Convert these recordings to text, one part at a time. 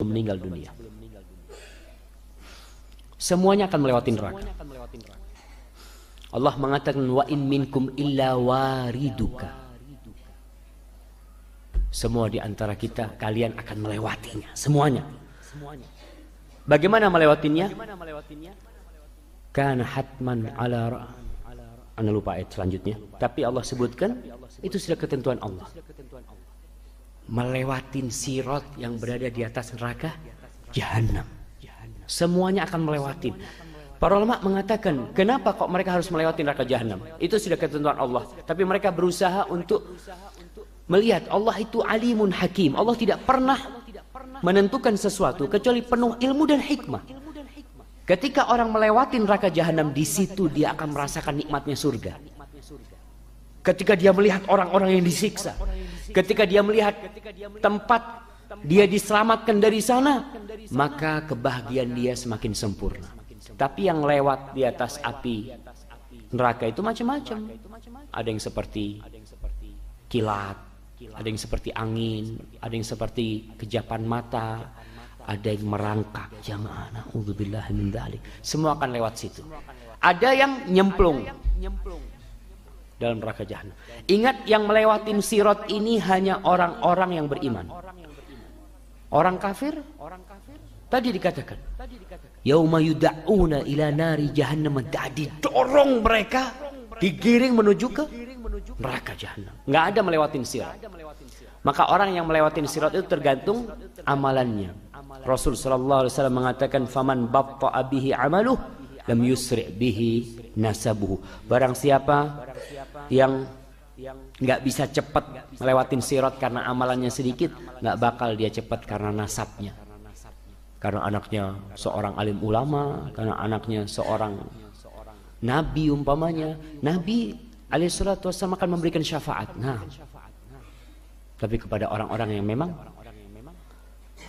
meninggal dunia. Semuanya akan melewati neraka. Allah mengatakan wa in minkum illa wariduka. Semua di antara kita, kalian akan melewatinya, semuanya. Bagaimana melewatinya? Kana hatman ala Anda lupa ayat selanjutnya. Tapi Allah sebutkan itu sudah ketentuan Allah. Melewatin sirat yang berada di atas neraka Jahannam. Semuanya akan melewatin. Para ulama mengatakan, kenapa kok mereka harus melewati neraka Jahannam? Itu sudah ketentuan Allah. Tapi mereka berusaha untuk melihat Allah itu alimun hakim. Allah tidak pernah menentukan sesuatu kecuali penuh ilmu dan hikmah. Ketika orang melewati neraka Jahannam, di situ dia akan merasakan nikmatnya surga. Ketika dia melihat orang-orang yang disiksa, ketika dia melihat tempat dia diselamatkan dari sana, maka kebahagiaan dia semakin sempurna. Tapi yang lewat di atas api neraka itu macam-macam. Ada yang seperti kilat, ada yang seperti angin, ada yang seperti kejapan mata, ada yang merangkak. Jamaah, na'udzubillah min dzalik. Semua akan lewat situ. Ada yang nyemplung dalam neraka Jahannam. Ingat, yang melewatin sirat ini hanya orang-orang yang beriman. Orang kafir tadi dikatakan yauma yud'auna ila nari jahannam, didorong mereka, digiring menuju ke neraka Jahannam. Nggak ada melewatin sirat. Maka orang yang melewatin sirat itu tergantung amalannya. Rasul sallallahu alaihi wasallam mengatakan faman batta'a bihi amaluh lam yusri' bihi nasabuhu. Barang siapa yang nggak bisa cepat melewatin sirat karena amalannya sedikit, nggak bakal dia cepat karena nasabnya. Karena anaknya seorang alim ulama, karena anaknya seorang nabi umpamanya. Nabi alaihissalatu wassalam akan memberikan syafaat. Nah, tapi kepada orang-orang yang memang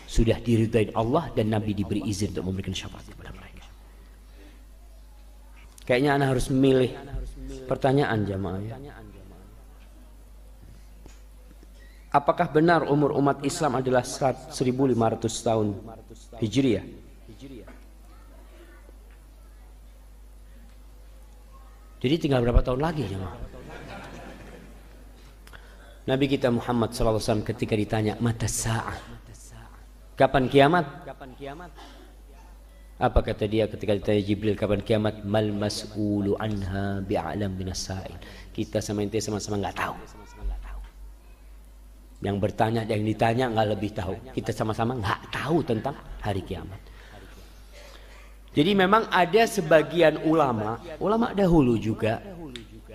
sudah diridai Allah dan Nabi diberi izin untuk memberikan syafaat kepada mereka. Kayaknya anak harus memilih pertanyaan jamaah ya. Apakah benar umur umat Islam adalah 1500 tahun Hijriah? Jadi tinggal berapa tahun lagi jemaah? Nabi kita Muhammad SAW ketika ditanya mata sa'ah, kapan kiamat? Apa kata dia ketika ditanya Jibril kapan kiamat? Mal mas'ulu anha bi'alam minas sa'il. Kita sama ente sama-sama nggak tahu. Yang bertanya dan yang ditanya nggak lebih tahu. Kita sama-sama nggak tahu tentang hari kiamat. Jadi memang ada sebagian ulama dahulu juga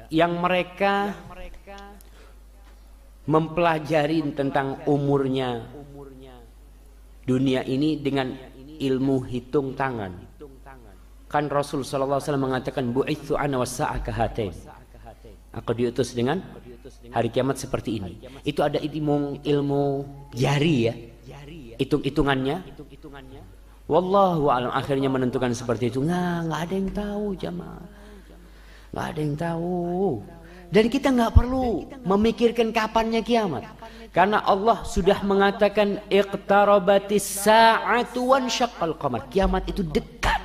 yang mereka mempelajari tentang umurnya dunia ini dengan ilmu hitung tangan. Kan Rasul sallallahu alaihi wasallam mengatakan bu'itsu ana was-sa'a kahatain. Aku diutus dengan hari kiamat seperti ini. Itu ada ilmu jari ya. Hitung-hitungannya. Wallahu a'lam, akhirnya menentukan seperti itu. Nggak ada yang tahu jamaah. Nggak ada yang tahu. Dan kita nggak perlu memikirkan kapannya kiamat. Karena Allah sudah mengatakan iqtarabatis sa'atu wansyaqqal qamar. Kiamat itu dekat.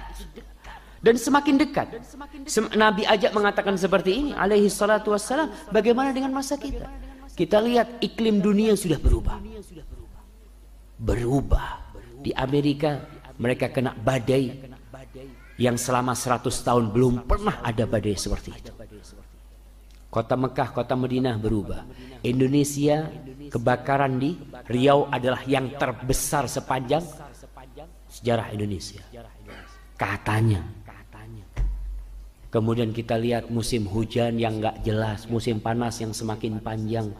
Dan semakin dekat. Nabi ajak mengatakan seperti ini alaihi salatu wassalam. Bagaimana dengan masa kita? Kita lihat iklim dunia sudah berubah. Di Amerika mereka kena badai yang selama 100 tahun belum pernah ada badai seperti itu. Kota Mekah, kota Madinah berubah. Indonesia, kebakaran di Riau adalah yang terbesar sepanjang sejarah Indonesia. Katanya. Kemudian kita lihat musim hujan yang nggak jelas, musim panas yang semakin panjang.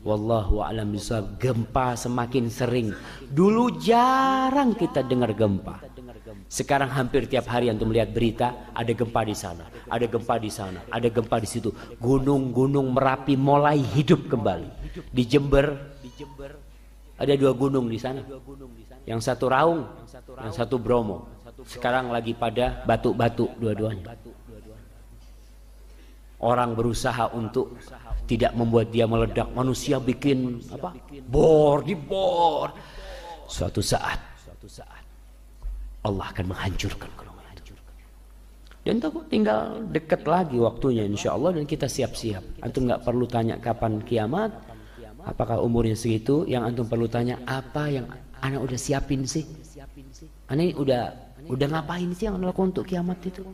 Wallahu a'lam bishawab. Gempa semakin sering. Dulu jarang kita dengar gempa. Sekarang hampir tiap hari antum melihat berita, ada gempa di sana, ada gempa di sana, ada gempa di situ. Gunung-gunung Merapi mulai hidup kembali. Di Jember ada 2 gunung di sana. Yang satu Raung, yang satu Bromo. Sekarang lagi pada batu-batu dua-duanya. Orang berusaha untuk tidak membuat dia meledak. Manusia bikin apa? Dibor. Suatu saat Allah akan menghancurkan golongan itu. Dan tinggal dekat lagi waktunya insya Allah, dan kita siap-siap. Antum nggak perlu tanya kapan kiamat, apakah umurnya segitu. Yang antum perlu tanya, apa yang ana udah siapin sih? Ana udah ngapain sih yang ana lakukan untuk kiamat itu?